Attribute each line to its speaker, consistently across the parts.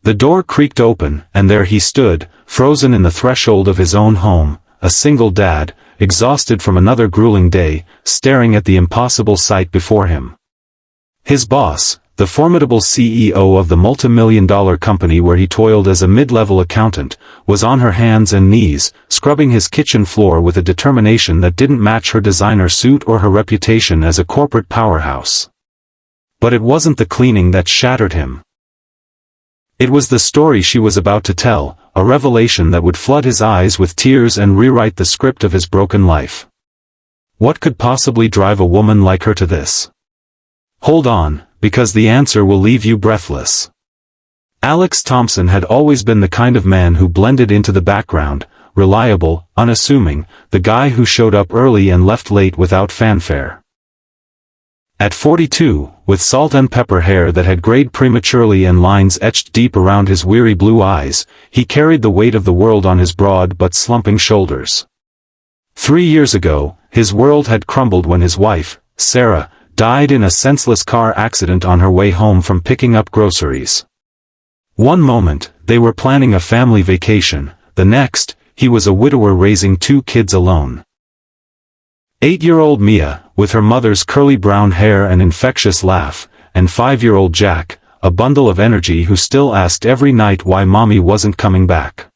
Speaker 1: The door creaked open, and there he stood, frozen in the threshold of his own home, a single dad, exhausted from another grueling day, staring at the impossible sight before him. His boss, the formidable CEO of the multi-million-dollar company where he toiled as a mid-level accountant, was on her hands and knees, scrubbing his kitchen floor with a determination that didn't match her designer suit or her reputation as a corporate powerhouse. But it wasn't the cleaning that shattered him. It was the story she was about to tell, a revelation that would flood his eyes with tears and rewrite the script of his broken life. What could possibly drive a woman like her to this? Hold on, because the answer will leave you breathless. Alex Thompson had always been the kind of man who blended into the background, reliable, unassuming, the guy who showed up early and left late without fanfare. At 42, with salt and pepper hair that had grayed prematurely and lines etched deep around his weary blue eyes, he carried the weight of the world on his broad but slumping shoulders. 3 years ago, his world had crumbled when his wife, Sarah, died in a senseless car accident on her way home from picking up groceries. One moment, they were planning a family vacation, the next, he was a widower raising 2 kids alone. 8-year-old Mia, with her mother's curly brown hair and infectious laugh, and 5-year-old Jack, a bundle of energy who still asked every night why mommy wasn't coming back.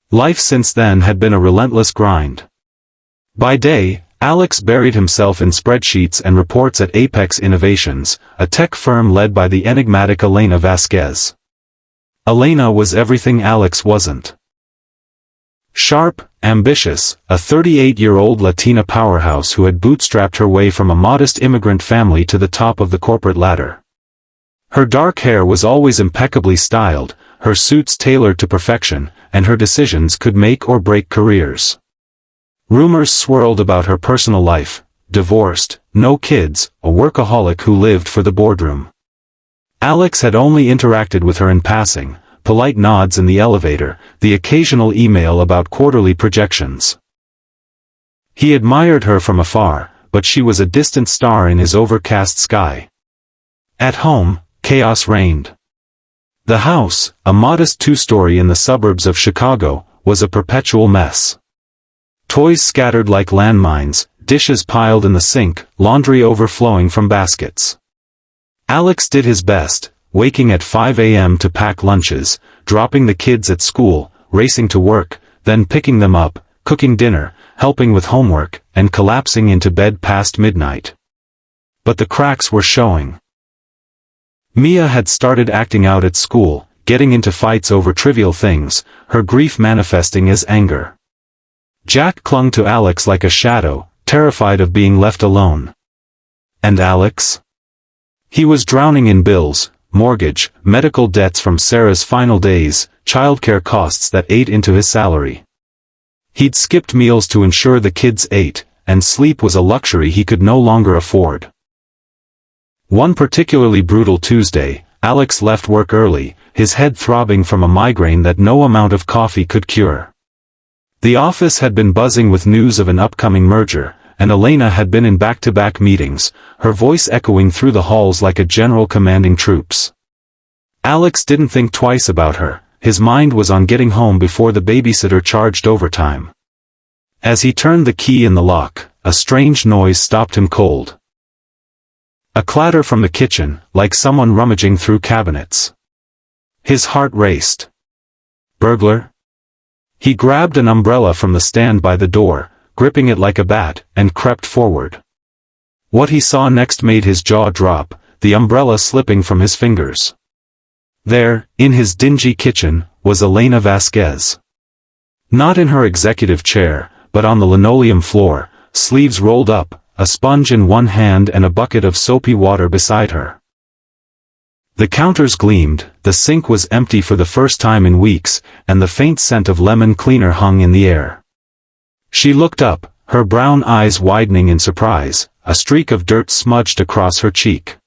Speaker 1: Life since then had been a relentless grind. By day, Alex buried himself in spreadsheets and reports at Apex Innovations, a tech firm led by the enigmatic Elena Vasquez. Elena was everything Alex wasn't. Sharp, ambitious, a 38-year-old Latina powerhouse who had bootstrapped her way from a modest immigrant family to the top of the corporate ladder. Her dark hair was always impeccably styled, her suits tailored to perfection, and her decisions could make or break careers. Rumors swirled about her personal life: divorced, no kids, a workaholic who lived for the boardroom. Alex had only interacted with her in passing, polite nods in the elevator, the occasional email about quarterly projections. He admired her from afar, but she was a distant star in his overcast sky. At home, chaos reigned. The house, a modest 2-story in the suburbs of Chicago, was a perpetual mess. Toys scattered like landmines, dishes piled in the sink, laundry overflowing from baskets. Alex did his best, waking at 5 a.m. to pack lunches, dropping the kids at school, racing to work, then picking them up, cooking dinner, helping with homework, and collapsing into bed past midnight. But the cracks were showing. Mia had started acting out at school, getting into fights over trivial things, her grief manifesting as anger. Jack clung to Alex like a shadow, terrified of being left alone. And Alex? He was drowning in bills, mortgage, medical debts from Sarah's final days, childcare costs that ate into his salary. He'd skipped meals to ensure the kids ate, and sleep was a luxury he could no longer afford. One particularly brutal Tuesday, Alex left work early, his head throbbing from a migraine that no amount of coffee could cure. The office had been buzzing with news of an upcoming merger, and Elena had been in back-to-back meetings, her voice echoing through the halls like a general commanding troops. Alex didn't think twice about her, his mind was on getting home before the babysitter charged overtime. As he turned the key in the lock, a strange noise stopped him cold. A clatter from the kitchen, like someone rummaging through cabinets. His heart raced. Burglar? He grabbed an umbrella from the stand by the door, gripping it like a bat, and crept forward. What he saw next made his jaw drop, the umbrella slipping from his fingers. There, in his dingy kitchen, was Elena Vasquez. Not in her executive chair, but on the linoleum floor, sleeves rolled up, a sponge in one hand and a bucket of soapy water beside her. The counters gleamed, the sink was empty for the first time in weeks, and the faint scent of lemon cleaner hung in the air. She looked up, her brown eyes widening in surprise, a streak of dirt smudged across her cheek.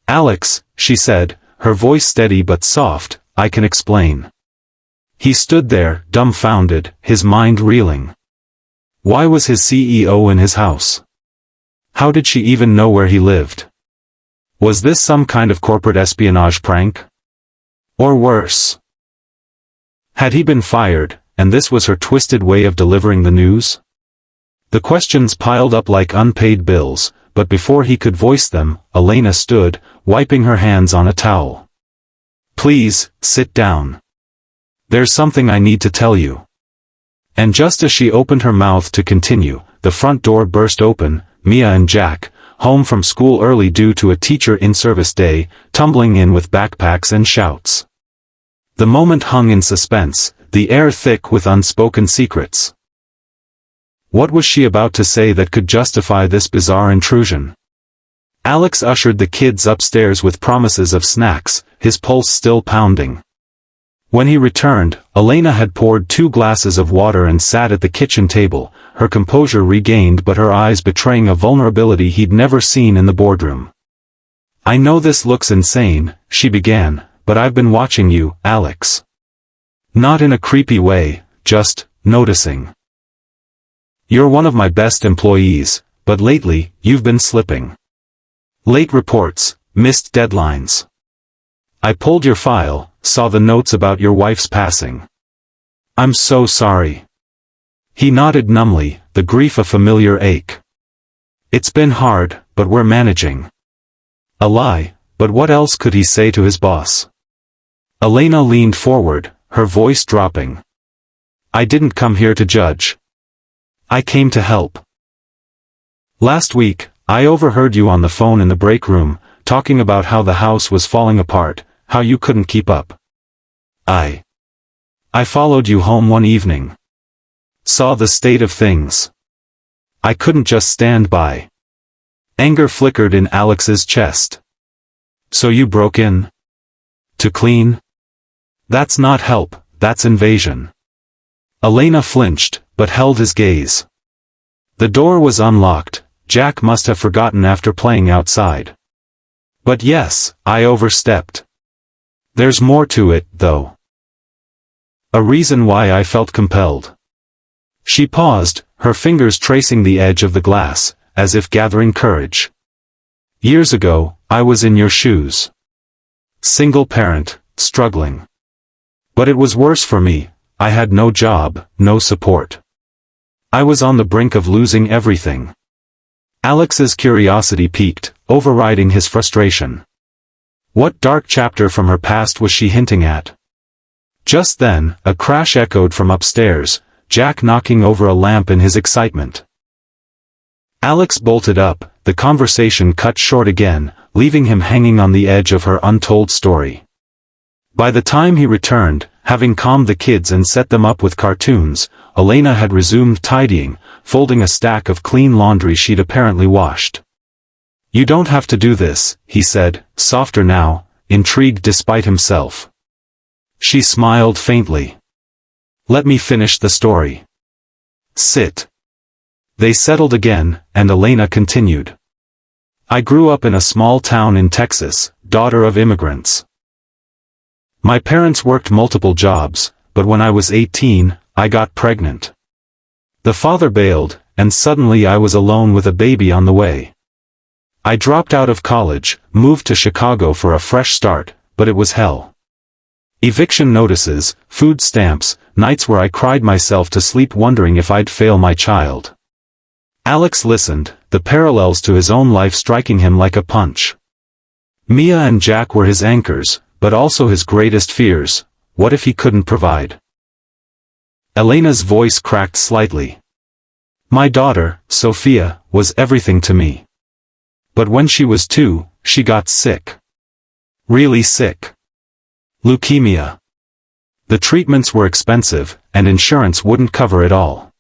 Speaker 1: "Alex," she said, her voice steady but soft, "I can explain." He stood there, dumbfounded, his mind reeling. Why was his CEO in his house? How did she even know where he lived? Was this some kind of corporate espionage prank? Or worse. Had he been fired, and this was her twisted way of delivering the news? The questions piled up like unpaid bills, but before he could voice them, Elena stood, wiping her hands on a towel. "Please, sit down. There's something I need to tell you." And just as she opened her mouth to continue, the front door burst open, Mia and Jack, home from school early due to a teacher in-service day, tumbling in with backpacks and shouts. The moment hung in suspense, the air thick with unspoken secrets. What was she about to say that could justify this bizarre intrusion? Alex ushered the kids upstairs with promises of snacks, his pulse still pounding. When he returned, Elena had poured 2 glasses of water and sat at the kitchen table, her composure regained but her eyes betraying a vulnerability he'd never seen in the boardroom. "I know this looks insane," she began, "but I've been watching you, Alex. Not in a creepy way, just noticing. You're one of my best employees, but lately, you've been slipping. Late reports, missed deadlines. I pulled your file, saw the notes about your wife's passing. I'm so sorry." He nodded numbly, the grief a familiar ache. "It's been hard, but we're managing." A lie, but what else could he say to his boss? Elena leaned forward, her voice dropping. "I didn't come here to judge. I came to help. Last week, I overheard you on the phone in the break room, talking about how the house was falling apart, how you couldn't keep up. I followed you home one evening. Saw the state of things. I couldn't just stand by." Anger flickered in Alex's chest. "So you broke in? To clean? That's not help, that's invasion." Elena flinched, but held his gaze. The door was unlocked. Jack must have forgotten after playing outside. "But yes, I overstepped. There's more to it, though. A reason why I felt compelled." She paused, her fingers tracing the edge of the glass, as if gathering courage. "Years ago, I was in your shoes. Single parent, struggling. But it was worse for me. I had no job, no support. I was on the brink of losing everything." Alex's curiosity piqued, overriding his frustration. What dark chapter from her past was she hinting at? Just then, a crash echoed from upstairs, Jack knocking over a lamp in his excitement. Alex bolted up, the conversation cut short again, leaving him hanging on the edge of her untold story. By the time he returned, having calmed the kids and set them up with cartoons, Elena had resumed tidying, folding a stack of clean laundry she'd apparently washed. "You don't have to do this," he said, softer now, intrigued despite himself. She smiled faintly. "Let me finish the story. Sit." They settled again, and Elena continued. "I grew up in a small town in Texas, daughter of immigrants. My parents worked multiple jobs, but when I was 18, I got pregnant. The father bailed, and suddenly I was alone with a baby on the way. I dropped out of college, moved to Chicago for a fresh start, but it was hell. Eviction notices, food stamps, nights where I cried myself to sleep wondering if I'd fail my child." Alex listened, the parallels to his own life striking him like a punch. Mia and Jack were his anchors, but also his greatest fears. What if he couldn't provide? Elena's voice cracked slightly. "My daughter, Sophia, was everything to me. But when she was 2, she got sick. Really sick. Leukemia. The treatments were expensive, and insurance wouldn't cover it all.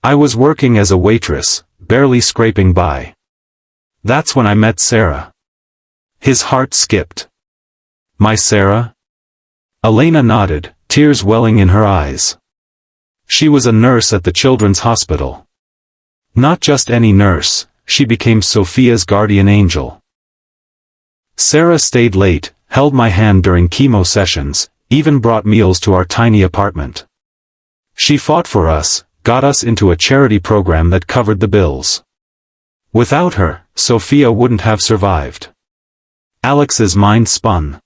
Speaker 1: I was working as a waitress, barely scraping by. That's when I met Sarah." His heart skipped. "My Sarah?" Elena nodded, tears welling in her eyes. "She was a nurse at the children's hospital. Not just any nurse, she became Sophia's guardian angel. Sarah stayed late, held my hand during chemo sessions, even brought meals to our tiny apartment. She fought for us, got us into a charity program that covered the bills. Without her, Sophia wouldn't have survived." Alex's mind spun.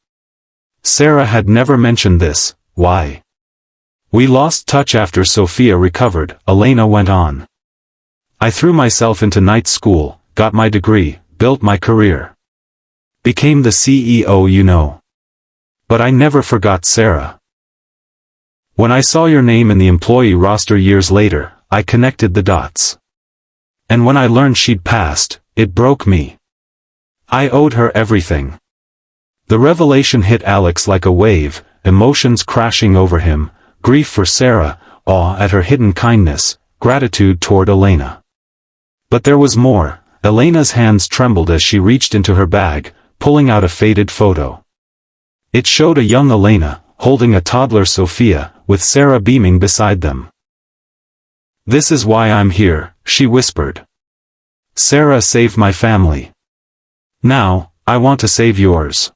Speaker 1: Sarah had never mentioned this. Why? We lost touch after Sophia recovered, Elena went on. I threw myself into night school, got my degree, built my career. Became the CEO, you know. But I never forgot Sarah. When I saw your name in the employee roster years later, I connected the dots. And when I learned she'd passed, it broke me. I owed her everything. The revelation hit Alex like a wave, emotions crashing over him, grief for Sarah, awe at her hidden kindness, gratitude toward Elena. But there was more. Elena's hands trembled as she reached into her bag, pulling out a faded photo. It showed a young Elena, holding a toddler Sophia, with Sarah beaming beside them. This is why I'm here, she whispered. Sarah saved my family. Now, I want to save yours.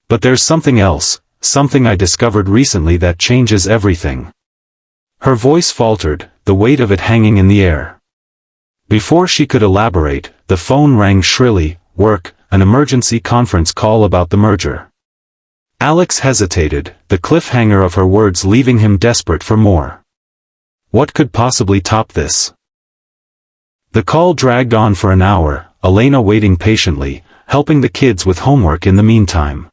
Speaker 1: But there's something else, something I discovered recently that changes everything. Her voice faltered, the weight of it hanging in the air. Before she could elaborate, the phone rang shrilly. Work, an emergency conference call about the merger. Alex hesitated, the cliffhanger of her words leaving him desperate for more. What could possibly top this? The call dragged on for an hour, Elena waiting patiently, helping the kids with homework in the meantime.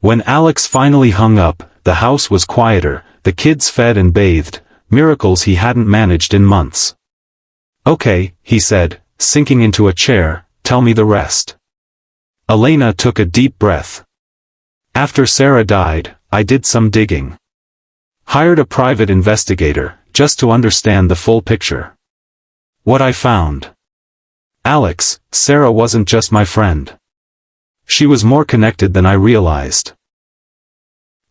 Speaker 1: When Alex finally hung up, the house was quieter, the kids fed and bathed, miracles he hadn't managed in months. Okay, he said, sinking into a chair, tell me the rest. Elena took a deep breath. After Sarah died, I did some digging. Hired a private investigator, just to understand the full picture. What I found. Alex, Sarah wasn't just my friend. She was more connected than I realized.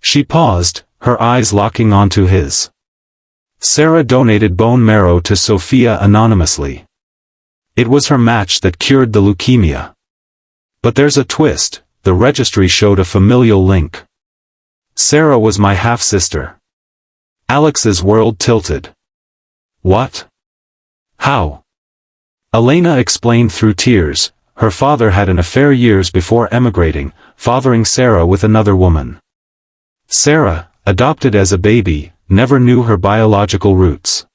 Speaker 1: She paused, her eyes locking onto his. Sarah donated bone marrow to Sophia anonymously. It was her match that cured the leukemia. But there's a twist, the registry showed a familial link. Sarah was my half-sister. Alex's world tilted. What? How? Elena explained through tears, her father had an affair years before emigrating, fathering Sarah with another woman. Sarah, adopted as a baby, never knew her biological roots.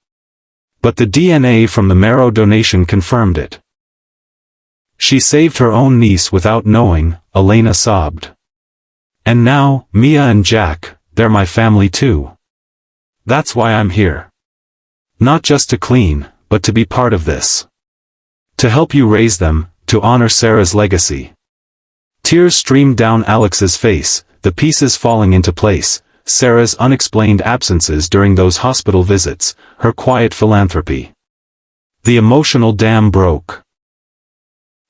Speaker 1: But the DNA from the marrow donation confirmed it. She saved her own niece without knowing, Elena sobbed. And now, Mia and Jack, they're my family too. That's why I'm here. Not just to clean, but to be part of this. To help you raise them, to honor Sarah's legacy. Tears streamed down Alex's face, the pieces falling into place. Sarah's unexplained absences during those hospital visits, her quiet philanthropy. The emotional dam broke.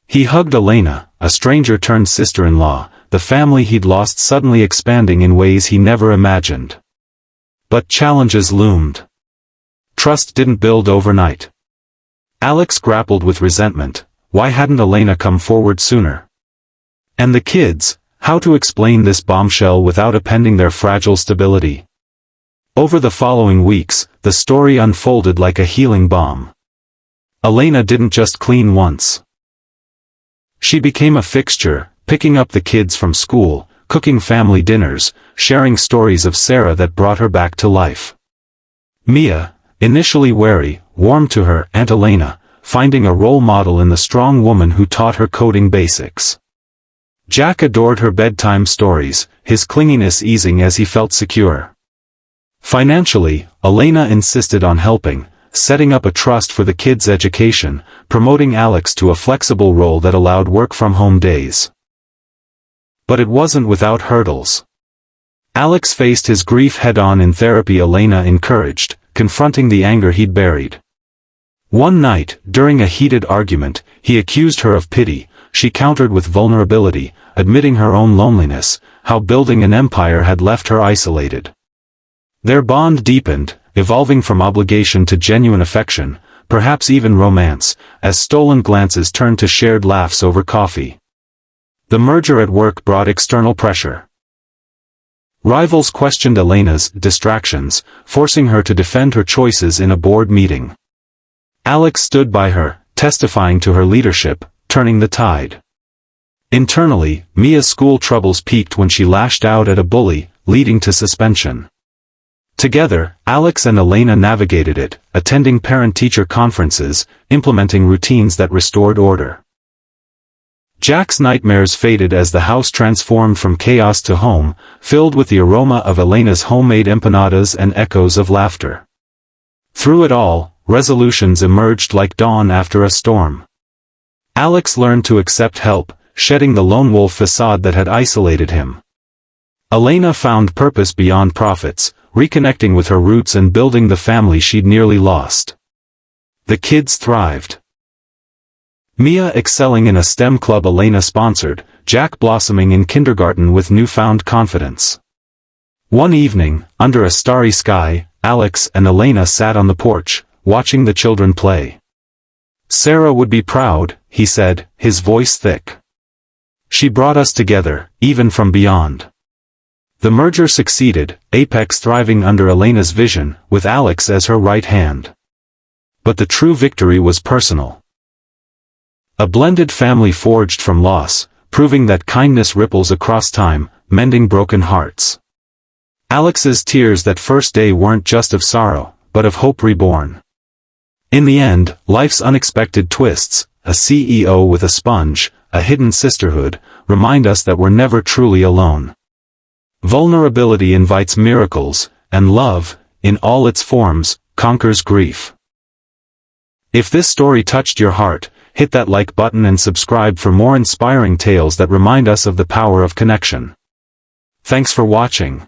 Speaker 1: He hugged Elena, a stranger-turned-sister-in-law, the family he'd lost suddenly expanding in ways he never imagined. But challenges loomed. Trust didn't build overnight. Alex grappled with resentment. Why hadn't Elena come forward sooner? And the kids, how to explain this bombshell without upending their fragile stability? Over the following weeks, the story unfolded like a healing balm. Elena didn't just clean once. She became a fixture, picking up the kids from school, cooking family dinners, sharing stories of Sarah that brought her back to life. Mia, initially wary, warmed to her Aunt Elena, finding a role model in the strong woman who taught her coding basics. Jack adored her bedtime stories, his clinginess easing as he felt secure. Financially, Elena insisted on helping, setting up a trust for the kids' education, promoting Alex to a flexible role that allowed work-from-home days. But it wasn't without hurdles. Alex faced his grief head-on in therapy, Elena encouraged, confronting the anger he'd buried. One night, during a heated argument, he accused her of pity. She countered with vulnerability, admitting her own loneliness, how building an empire had left her isolated. Their bond deepened, evolving from obligation to genuine affection, perhaps even romance, as stolen glances turned to shared laughs over coffee. The merger at work brought external pressure. Rivals questioned Elena's distractions, forcing her to defend her choices in a board meeting. Alex stood by her, testifying to her leadership, turning the tide. Internally, Mia's school troubles peaked when she lashed out at a bully, leading to suspension. Together, Alex and Elena navigated it, attending parent-teacher conferences, implementing routines that restored order. Jack's nightmares faded as the house transformed from chaos to home, filled with the aroma of Elena's homemade empanadas and echoes of laughter. Through it all, resolutions emerged like dawn after a storm. Alex learned to accept help, shedding the lone wolf facade that had isolated him. Elena found purpose beyond profits, reconnecting with her roots and building the family she'd nearly lost. The kids thrived. Mia excelling in a STEM club Elena sponsored, Jack blossoming in kindergarten with newfound confidence. One evening, under a starry sky, Alex and Elena sat on the porch, watching the children play. "Sarah would be proud," he said, his voice thick. "She brought us together, even from beyond." The merger succeeded, Apex thriving under Elena's vision, with Alex as her right hand. But the true victory was personal. A blended family forged from loss, proving that kindness ripples across time, mending broken hearts. Alex's tears that first day weren't just of sorrow, but of hope reborn. In the end, life's unexpected twists, a CEO with a sponge, a hidden sisterhood, remind us that we're never truly alone. Vulnerability invites miracles, and love, in all its forms, conquers grief. If this story touched your heart, hit that like button and subscribe for more inspiring tales that remind us of the power of connection. Thanks for watching.